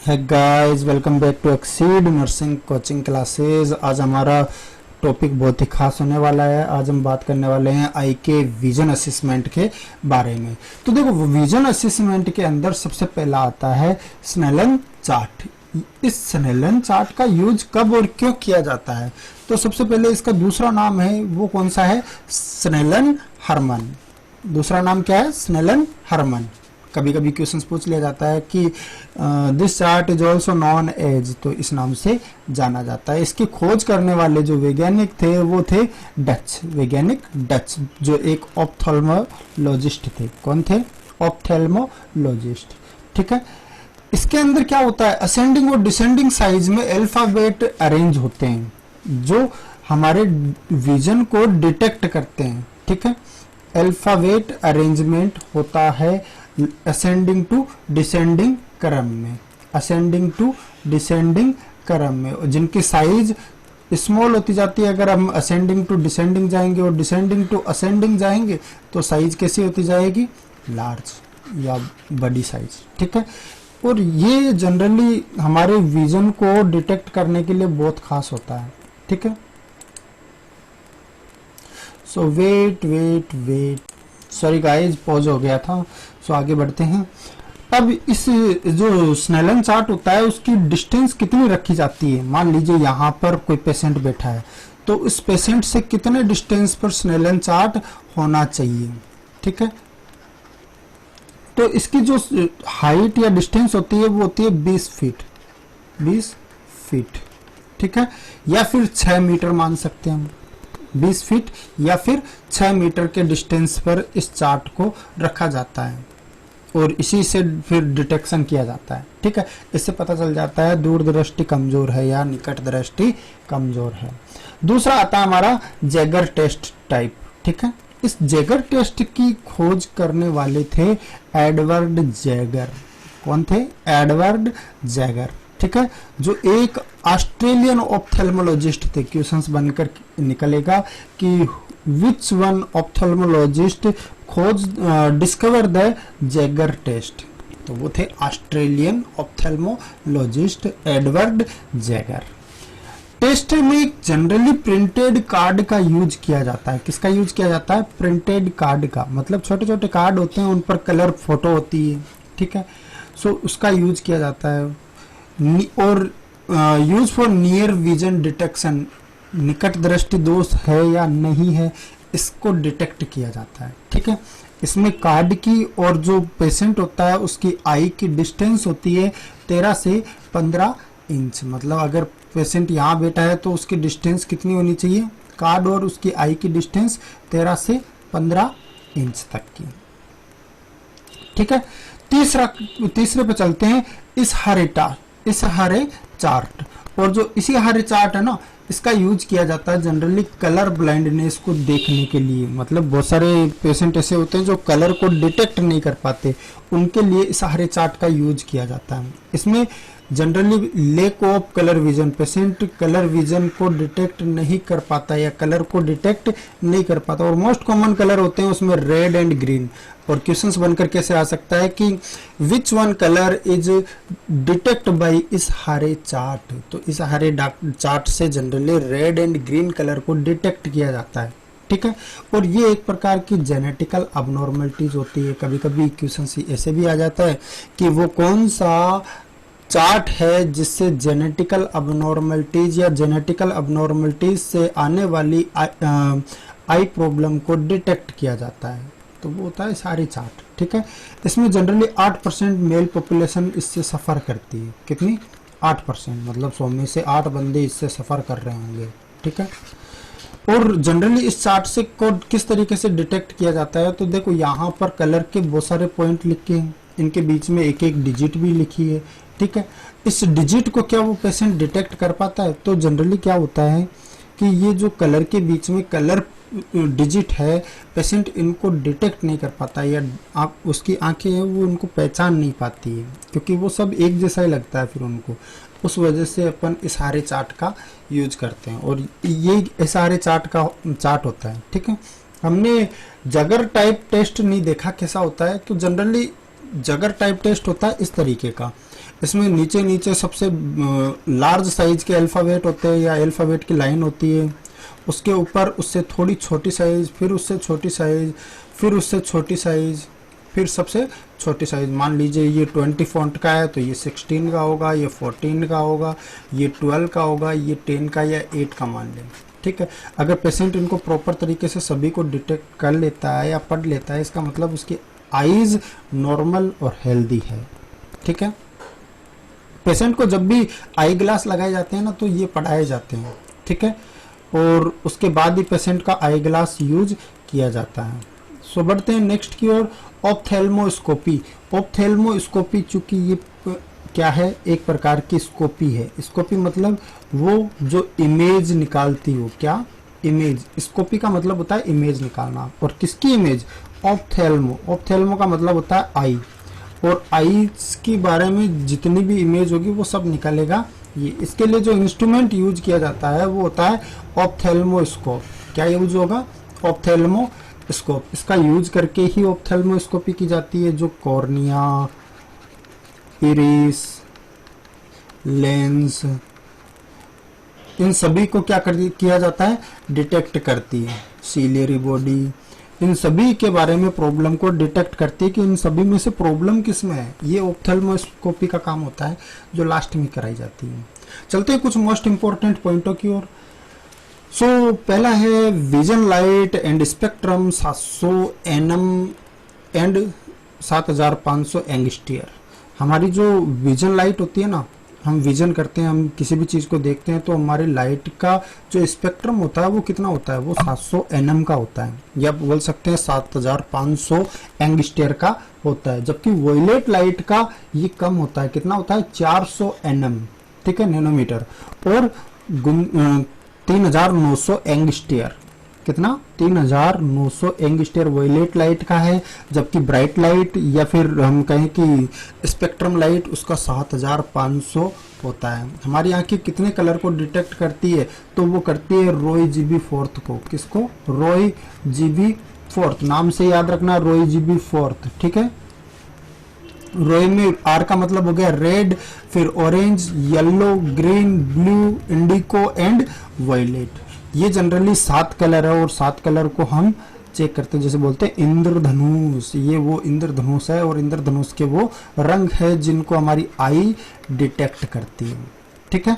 है guys, welcome back to exceed nursing coaching classes. आज हमारा टॉपिक बहुत ही खास होने वाला है। आज हम बात करने वाले हैं आई के विजन असेसमेंट के बारे में। तो देखो, विजन असेसमेंट के अंदर सबसे पहला आता है स्नेलन चार्ट। इस स्नेलन चार्ट का यूज कब और क्यों किया जाता है? तो सबसे पहले इसका दूसरा नाम है, वो कौन सा है? Snellen Herman. दूसरा नाम क्या है? Snellen Herman. कभी कभी क्वेश्चंस पूछ लिया जाता है कि this chart is also known as, तो इस नाम से जाना जाता है। इसकी खोज करने वाले जो वैज्ञानिक थे वो थे डच वैज्ञानिक, डच, जो एक ऑप्थेल्मोलॉजिस्ट थे। कौन थे? ऑप्थेल्मोलॉजिस्ट। ठीक है। इसके अंदर क्या होता है? असेंडिंग और डिसेंडिंग साइज में अल्फाबेट अरेंज होते हैं जो हमारे विजन को डिटेक्ट करते हैं। ठीक है। अल्फाबेट अरेंजमेंट होता है असेंडिंग टू डिसेंडिंग क्रम में, असेंडिंग टू डिसेंडिंग क्रम में, जिनकी साइज स्मॉल होती जाती है। अगर हम असेंडिंग टू डिसेंडिंग जाएंगे और डिसेंडिंग टू असेंडिंग जाएंगे तो साइज कैसी होती जाएगी? लार्ज या बड़ी साइज। ठीक है। और ये जनरली हमारे विजन को डिटेक्ट करने के लिए बहुत खास होता है। ठीक है। सो वेट, सॉरी गाइस, पॉज हो गया था। सो आगे बढ़ते हैं। अब इस जो स्नेलन चार्ट होता है उसकी डिस्टेंस कितनी रखी जाती है? मान लीजिए यहाँ पर कोई पेशेंट बैठा है, तो इस पेशेंट से कितने डिस्टेंस पर स्नेलन चार्ट होना चाहिए? ठीक है। तो इसकी जो हाइट या डिस्टेंस होती है वो होती है 20 फीट, 20 फीट। ठीक है। या फिर 6 मीटर मान सकते हैं हम। 20 फीट या फिर 6 मीटर के डिस्टेंस पर इस चार्ट को रखा जाता है और इसी से फिर डिटेक्शन किया जाता है। ठीक है। इससे पता चल जाता है दूर दृष्टि कमजोर है या निकट दृष्टि कमजोर है। दूसरा आता है हमारा जैगर टेस्ट टाइप। ठीक है। इस जैगर टेस्ट की खोज करने वाले थे एडवर्ड जैगर। कौन थे? Edward Jaeger. ठीक है। जो एक ऑस्ट्रेलियन ऑप्थेल्मोलॉजिस्ट थे। क्वेश्चंस बनकर निकलेगा कि विच वन ऑप्थेल्मोलॉजिस्ट खोज डिस्कवर द जैगर टेस्ट, तो वो थे Australian ophthalmologist Edward Jaeger. Test में जनरली प्रिंटेड कार्ड का यूज किया जाता है। किसका यूज किया जाता है? प्रिंटेड कार्ड का। मतलब छोटे छोटे कार्ड होते हैं, उन पर कलर फोटो होती है। ठीक है। सो उसका यूज किया जाता है। और use for near vision detection, निकट दृष्टि दोष है या नहीं है इसको डिटेक्ट किया जाता है। ठीक है। इसमें कार्ड की और जो पेशेंट होता है उसकी आई की डिस्टेंस होती है 13 से 15 इंच। मतलब अगर पेशेंट यहाँ बैठा है तो उसकी डिस्टेंस कितनी होनी चाहिए? कार्ड और उसकी आई की डिस्टेंस 13 से 15 इंच तक की। ठीक है। तीसरे पे चलते हैं। इस हरे चार्ट, और जो इसी हरे चार्ट है ना, इसका यूज किया जाता है जनरली कलर ब्लाइंडनेस को देखने के लिए। मतलब बहुत सारे पेशेंट ऐसे होते हैं जो कलर को डिटेक्ट नहीं कर पाते, उनके लिए इस हरे चार्ट का यूज किया जाता है। इसमें generally lake of colour vision, patient colour vision को डिटेक्ट नहीं कर पाता या कलर को डिटेक्ट नहीं कर पाता, और मोस्ट कॉमन कलर होते हैं उसमें रेड एंड ग्रीन। और क्वेश्चंस बनकर कैसे आ सकता है कि which one colour is detect by Ishihara chart, तो इस हरे चार्ट से generally red and green colour को डिटेक्ट किया जाता है। ठीक है। और ये एक प्रकार की जेनेटिकल अबनॉर्मलिटीज होती है। कभी कभी क्वेश्चंस ऐसे भी आ जाता है कि वो कौन सा चार्ट है जिससे जेनेटिकल अबनॉर्मलिटीज या जेनेटिकल अबनॉर्मलिटीज से आने वाली आई प्रॉब्लम को डिटेक्ट किया जाता है, तो वो होता है सारी चार्ट। ठीक है। इसमें जनरली 8% मेल पॉपुलेशन इससे सफ़र करती है। कितनी? 8%। मतलब 100 में से 8 बंदे इससे सफ़र कर रहे होंगे। ठीक है। और जनरली इस चार्ट से कोड किस तरीके से डिटेक्ट किया जाता है? तो देखो, यहाँ पर कलर के बहुत सारे पॉइंट लिखे हैं, इनके बीच में एक एक डिजिट भी लिखी है। ठीक है। इस डिजिट को क्या वो पेशेंट डिटेक्ट कर पाता है? तो जनरली क्या होता है कि ये जो कलर के बीच में कलर डिजिट है, पेशेंट इनको डिटेक्ट नहीं कर पाता, या आप उसकी आंखें हैं वो उनको पहचान नहीं पाती है, क्योंकि वो सब एक जैसा ही लगता है फिर उनको। उस वजह से अपन इशारे चार्ट का यूज करते हैं, और ये इशारे चार्ट होता है। ठीक है। हमने जगर टाइप टेस्ट नहीं देखा कैसा होता है, तो जनरली जगर टाइप टेस्ट होता है इस तरीके का। इसमें नीचे नीचे सबसे लार्ज साइज के अल्फ़ाबेट होते हैं या अल्फ़ाबेट की लाइन होती है, उसके ऊपर उससे थोड़ी छोटी साइज, फिर उससे छोटी साइज, फिर उससे छोटी साइज, फिर सबसे छोटी साइज। मान लीजिए ये 20 फॉन्ट का है तो ये 16 का होगा, ये 14 का होगा, ये 12 का होगा, ये 10 का या 8 का मान लें। ठीक है, अगर पेशेंट इनको प्रॉपर तरीके से सभी को डिटेक्ट कर लेता है या पढ़ लेता है, इसका मतलब उसकी आईज नॉर्मल और हेल्दी है। ठीक है, पेशेंट को जब भी आई ग्लास लगाए जाते हैं ना तो ये पढ़ाए जाते हैं। ठीक है, और उसके बाद ही पेशेंट का आई ग्लास यूज किया जाता है। सो बढ़ते हैं नेक्स्ट की ओर, ऑप्थेल्मोस्कोपी। ऑप्थेल्मोस्कोपी चूंकि ये क्या है, एक प्रकार की स्कोपी है। स्कोपी मतलब वो जो इमेज निकालती हो, क्या इमेज, स्कोपी का मतलब होता है इमेज निकालना। और किसकी इमेज, ऑप्थेल्मो, ऑप्थेल्मो का मतलब होता है आई, और आईज के बारे में जितनी भी इमेज होगी वो सब निकालेगा ये। इसके लिए जो इंस्ट्रूमेंट यूज किया जाता है वो होता है ऑप्थेल्मोस्कोप। क्या यूज होगा, ऑप्थेल्मोस्कोप। इसका यूज करके ही ऑप्थेल्मोस्कोपी की जाती है, जो कॉर्निया, इरिस, लेंस, इन सभी को क्या किया जाता है, डिटेक्ट करती है। सीलियरी बॉडी, इन सभी के बारे में प्रॉब्लम को डिटेक्ट करती है कि इन सभी में से प्रॉब्लम किस में है। ये ऑप्थेल्मोस्कोपी का काम होता है जो लास्ट में कराई जाती है। चलते हैं कुछ मोस्ट इंपॉर्टेंट पॉइंटों की ओर। सो पहला है vision light and spectrum 700 NM and 7500 angstrom. हमारी जो विजन लाइट होती है ना, हम विजन करते हैं, हम किसी भी चीज को देखते हैं तो हमारी लाइट का जो स्पेक्ट्रम होता है वो कितना होता है, वो 700 एनएम का होता है, या बोल सकते हैं 7500 एंगस्ट्रियर का होता है। जबकि वॉयलेट लाइट का ये कम होता है, कितना होता है, 400 एनएम, ठीक है, नैनोमीटर, और 3900 एंगस्ट्रियर, कितना, 3900 एंगस्ट्रियर वॉयलेट लाइट का है। जबकि ब्राइट लाइट या फिर हम कहें कि स्पेक्ट्रम लाइट, उसका 7500 होता है। हमारी आंखें कितने कलर को डिटेक्ट करती है, तो वो करती है रॉय जीबी फोर्थ को। किसको, रॉय जीबी फोर्थ, नाम से याद रखना, रॉय जीबी फोर्थ। ठीक है, रॉय में आर का मतलब हो गया रेड, फिर orange, yellow, green, blue, indigo and violet. ये जनरली 7 कलर है और 7 कलर को हम चेक करते हैं, जैसे बोलते हैं इंद्रधनुष, ये वो इंद्रधनुष है और इंद्रधनुष के वो रंग है जिनको हमारी आई डिटेक्ट करती है। ठीक है,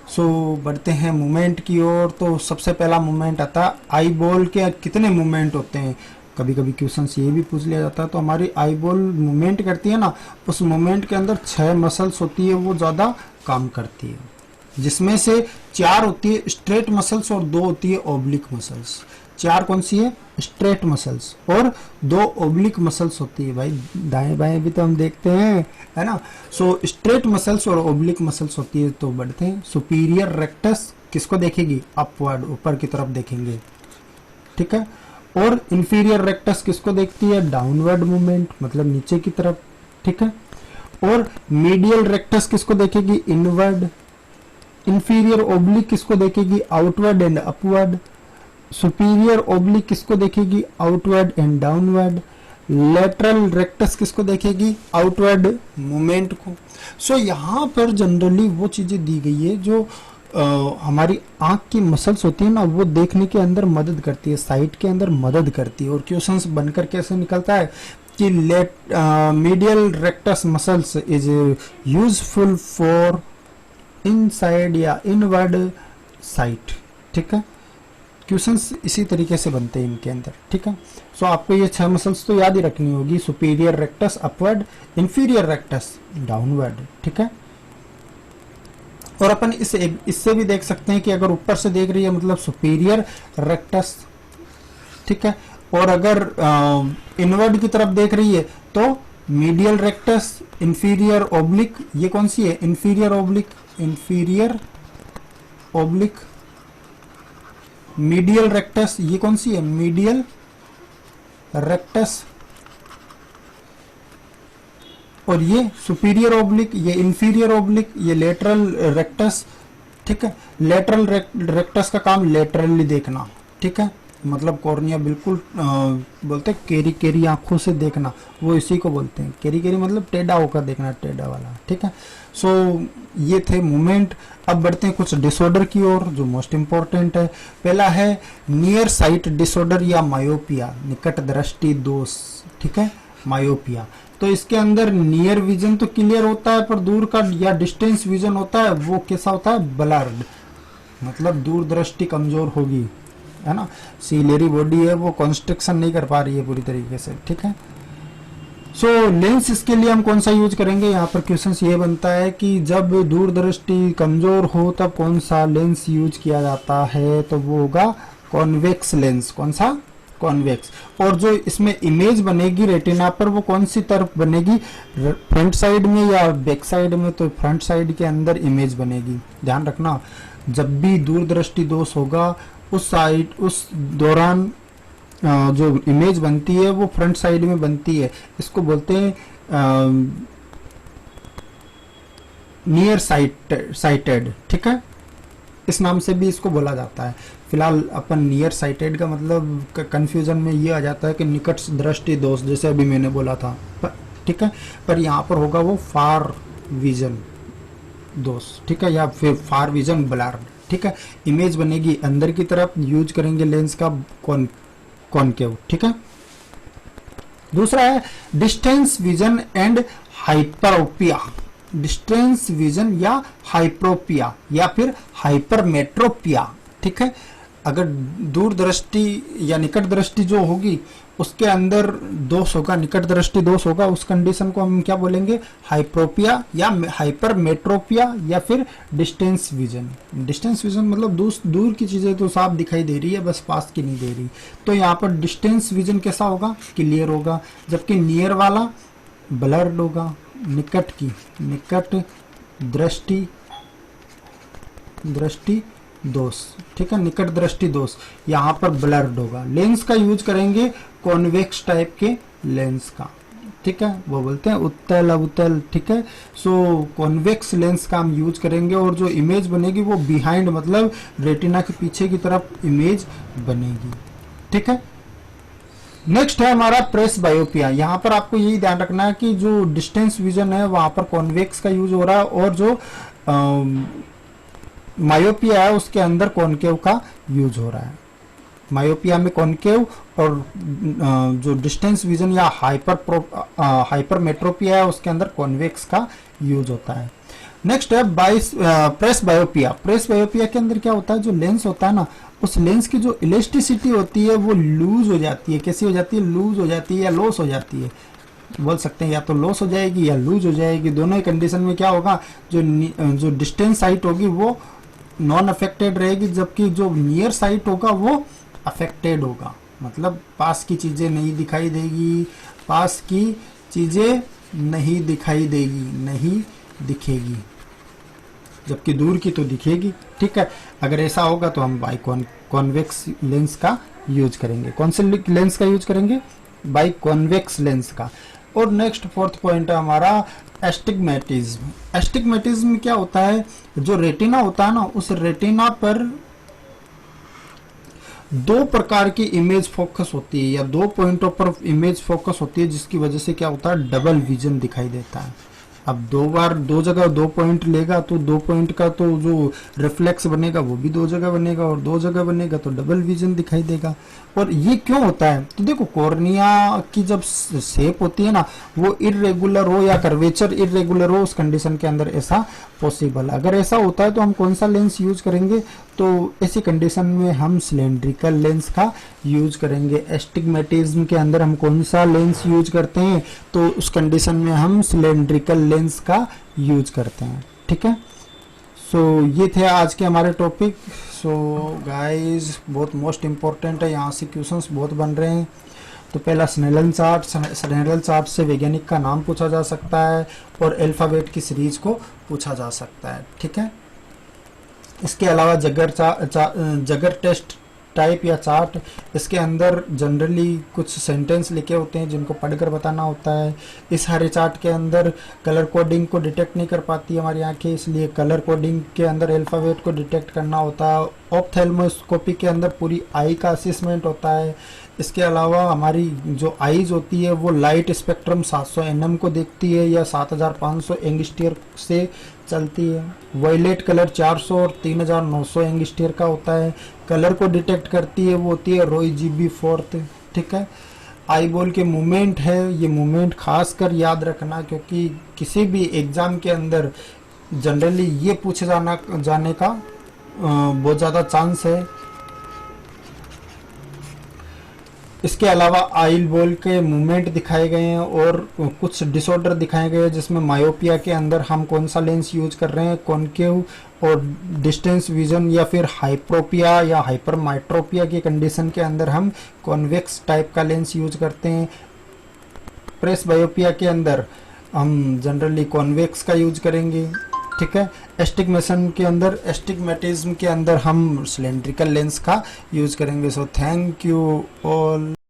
सो बढ़ते हैं मूवमेंट की ओर। तो सबसे पहला मूवमेंट आता है आई बॉल के कितने मूवमेंट होते हैं। कभी कभी क्वेश्चन ये भी पूछ लिया जाता है। तो हमारी आई बॉल मूवमेंट करती है ना, उस मूवमेंट के अंदर 6 मसल्स होती है, वो ज्यादा काम करती है, जिसमें से 4 होती है स्ट्रेट मसल्स और 2 होती है ओब्लिक मसल्स। 4 कौन सी है, स्ट्रेट मसल्स, और 2 ओब्लिक मसल्स होती है। भाई दाएं बाएं भी तो हम देखते हैं, है ना। सो स्ट्रेट मसल्स और ओब्लिक मसल्स होती है। तो बढ़ते हैं, सुपीरियर रेक्टस किसको देखेगी, अपवर्ड, ऊपर की तरफ देखेंगे। ठीक है, और इंफीरियर रेक्टस किसको देखती है, डाउनवर्ड मूवमेंट, मतलब नीचे की तरफ। ठीक है, और मीडियल रेक्टस किसको देखेगी, इनवर्ड। इंफीरियर ओब्लिक किसको देखेगी, outward and upward. Superior oblique किसको देखेगी, outward and downward. Lateral rectus किसको देखेगी, आउटवर्ड मूवमेंट को। सो यहाँ पर जनरली वो चीजें दी गई है जो हमारी आंख की मसल्स होती है ना, वो देखने के अंदर मदद करती है, साइट के अंदर मदद करती है। और क्वेश्चंस बनकर कैसे निकलता है कि medial rectus muscles is useful for inside या इनवर्ड साइट। ठीक है, क्वेश्चंस इसी तरीके से बनते हैं इनके अंदर। ठीक है, सो आपको ये 6 मसल्स तो याद ही रखनी होगी, superior rectus upward, inferior rectus downward. ठीक है, और अपन इससे भी देख सकते हैं कि अगर ऊपर से देख रही है मतलब सुपीरियर रेक्टस। ठीक है, और अगर इनवर्ड की तरफ देख रही है तो मीडियल रेक्टस, इंफीरियर ओब्लिक, ये कौन सी है, inferior oblique, inferior oblique, medial rectus, ये कौन सी है, मीडियल रेक्टस, और ये सुपीरियर ओब्लिक, ये इंफीरियर ओब्लिक, ये लेटरल रेक्टस। ठीक है, लेटरल रेक्टस का काम लेटरली देखना। ठीक है, मतलब कॉर्निया बिल्कुल बोलते हैं केरी केरी आंखों से देखना, वो इसी को बोलते हैं। केरी केरी मतलब टेढ़ा होकर देखना, टेढ़ा वाला, ठीक है। सो ये थे मूवमेंट। अब बढ़ते हैं कुछ डिसऑर्डर की ओर जो मोस्ट इंपॉर्टेंट है। पहला है नियर साइट डिसऑर्डर या मायोपिया, निकट दृष्टि दोष, ठीक है, मायोपिया। तो इसके अंदर नियर विजन तो क्लियर होता है, पर दूर का या डिस्टेंस विजन होता है वो कैसा होता है, ब्लर्ड, मतलब दूर दृष्टि कमजोर होगी, है ना। सीलियरी बॉडी है वो कंस्ट्रक्शन नहीं कर पा रही है पूरी तरीके से, ठीक है। सो लेंस इसके लिए हम कौन सा यूज करेंगे, यहाँ पर क्वेश्चन ये बनता है कि जब दूरदृष्टि कमजोर हो तब कौन सा लेंस यूज किया जाता है, तो वो होगा कॉन्वेक्स लेंस। कौन सा, कॉन्वेक्स। और जो इसमें इमेज बनेगी रेटिना पर वो कौन सी तरफ बनेगी, फ्रंट साइड में या बैक साइड में, तो फ्रंट साइड के अंदर इमेज बनेगी। ध्यान रखना, जब भी दूरदृष्टि दोष होगा उस साइड, उस दौरान जो इमेज बनती है वो फ्रंट साइड में बनती है। इसको बोलते हैं नियर साइटेड, ठीक है, इस नाम से भी इसको बोला जाता है। फिलहाल अपन नियर साइटेड का मतलब कंफ्यूजन में ये आ जाता है कि निकट दृष्टि दोष, जैसे अभी मैंने बोला था, ठीक है, पर यहाँ पर होगा वो फार विजन दोष, ठीक है, या फिर फार विजन ब्लर, ठीक है। इमेज बनेगी अंदर की तरफ, यूज करेंगे लेंस का कॉनकेव, ठीक है। दूसरा है distance vision and hyperopia, distance vision या हाइप्रोपिया या फिर हाइपरमेट्रोपिया, ठीक है। अगर दूर दृष्टि या निकट दृष्टि जो होगी उसके अंदर दोष होगा, निकट दृष्टि दोष होगा, उस कंडीशन को हम क्या बोलेंगे, हाइप्रोपिया या हाइपरमेट्रोपिया या फिर डिस्टेंस विजन। डिस्टेंस विजन मतलब दूर की चीजें तो साफ दिखाई दे रही है, बस पास की नहीं दे रही। तो यहाँ पर डिस्टेंस विजन कैसा होगा, क्लियर होगा, जबकि नियर वाला ब्लर्ड होगा। निकट की, निकट दृष्टि दोष, ठीक है, निकट दृष्टि दोष यहाँ पर ब्लर्ड होगा। लेंस का यूज करेंगे कॉन्वेक्स टाइप के लेंस का, ठीक है, वो बोलते हैं उत्तल अवतल, ठीक है। सो कॉन्वेक्स लेंस का हम यूज करेंगे और जो इमेज बनेगी वो बिहाइंड मतलब रेटिना के पीछे की तरफ इमेज बनेगी, ठीक है। नेक्स्ट है हमारा प्रेस बायोपिया। यहाँ पर आपको यही ध्यान रखना है कि जो डिस्टेंस विजन है वहां पर कॉन्वेक्स का यूज हो रहा है और जो मायोपिया है उसके अंदर कॉनकेव का यूज हो रहा है। मायोपिया में कॉनकेव और जो डिस्टेंस विजन या हाइपरमेट्रोपिया है उसके अंदर कॉन्वेक्स का यूज होता है। नेक्स्ट है प्रेस बायोपिया। प्रेस बायोपिया के अंदर क्या होता है, जो लेंस होता है ना, उस लेंस की जो इलास्टिसिटी होती है वो लूज हो जाती है। कैसी हो जाती है, लूज हो जाती है या लॉस हो जाती है, बोल सकते हैं या तो लॉस हो जाएगी या लूज हो जाएगी। दोनों ही कंडीशन में क्या होगा, जो डिस्टेंस साइट होगी वो नॉन अफेक्टेड रहेगी, जबकि जो नियर साइट होगा वो अफेक्टेड होगा। मतलब पास की चीजें नहीं दिखाई देगी, पास की चीजें नहीं दिखाई देगी, नहीं दिखेगी, जबकि दूर की तो दिखेगी, ठीक है। अगर ऐसा होगा तो हम बाई कॉन्वेक्स लेंस का यूज करेंगे। कौन से लेंस का यूज करेंगे, बाई कॉन्वेक्स लेंस का। और नेक्स्ट फोर्थ पॉइंट है हमारा एस्टिग्मेटिज्म। एस्टिग्मेटिज्म क्या होता है, जो रेटिना होता है ना, उस रेटिना पर दो प्रकार की इमेज फोकस होती है या दो पॉइंटों पर इमेज फोकस होती है, जिसकी वजह से क्या होता है, डबल विजन दिखाई देता है। अब दो जगह दो पॉइंट लेगा तो दो पॉइंट का तो जो रिफ्लेक्स बनेगा वो भी दो जगह बनेगा, और दो जगह बनेगा तो डबल विजन दिखाई देगा। और ये क्यों होता है, तो देखो कॉर्निया की जब शेप होती है ना, वो इरेगुलर हो या कर्वेचर इरेगुलर हो, उस कंडीशन के अंदर ऐसा पॉसिबल। अगर ऐसा होता है तो हम कौन सा लेंस यूज करेंगे, तो ऐसी कंडीशन में हम सिलेंड्रिकल लेंस का यूज करेंगे। एस्टिग्मेटिज्म के अंदर हम कौन सा लेंस यूज करते हैं, तो उस कंडीशन में हम सिलेंड्रिकल लेंस का यूज करते हैं, ठीक है। सो ये थे आज के हमारे टॉपिक। सो गाइस बहुत मोस्ट इम्पोर्टेंट है, यहाँ से क्वेश्चंस बहुत बन रहे हैं। तो पहला स्नेलन चार्ट, स्नेलन चार्ट से वैज्ञानिक का नाम पूछा जा सकता है और अल्फाबेट की सीरीज को पूछा जा सकता है, ठीक है। इसके अलावा जगर टेस्ट टाइप या चार्ट, इसके अंदर जनरली कुछ सेंटेंस लिखे होते हैं जिनको पढ़कर बताना होता है। इस हरे चार्ट के अंदर कलर कोडिंग को डिटेक्ट नहीं कर पाती हमारी आंखें, इसलिए कलर कोडिंग के अंदर अल्फाबेट को डिटेक्ट करना होता है ऑप्थेल्मोस्कोपी के अंदर पूरी आई का असेसमेंट होता है। इसके अलावा हमारी जो आईज होती है वो लाइट स्पेक्ट्रम 700 nm को देखती है या 7500 एंगस्ट्रियर से चलती है। वायलेट कलर 400 और 3900 एंगस्ट्रियर का होता है। कलर को डिटेक्ट करती है वो होती है रोई GB4। ठीक है। आई बॉल के मूवमेंट है, ये मूवमेंट खास कर याद रखना, क्योंकि किसी भी एग्जाम के अंदर जनरली ये पूछे जाने का बहुत ज़्यादा चांस है। इसके अलावा आई बॉल के मूवमेंट दिखाए गए हैं और कुछ डिसऑर्डर दिखाए गए हैं, जिसमें मायोपिया के अंदर हम कौन सा लेंस यूज कर रहे हैं, कॉनकेव और डिस्टेंस विजन, या फिर हाइप्रोपिया या हाइपरमाइट्रोपिया की कंडीशन के अंदर हम कॉन्वेक्स टाइप का लेंस यूज करते हैं। प्रेस बायोपिया के अंदर हम जनरली कॉन्वेक्स का यूज करेंगे। ठीक है। एस्टिग्मेशन के अंदर, एस्टिग्मेटिज्म के अंदर हम सिलेंड्रिकल लेंस का यूज करेंगे। So thank you all.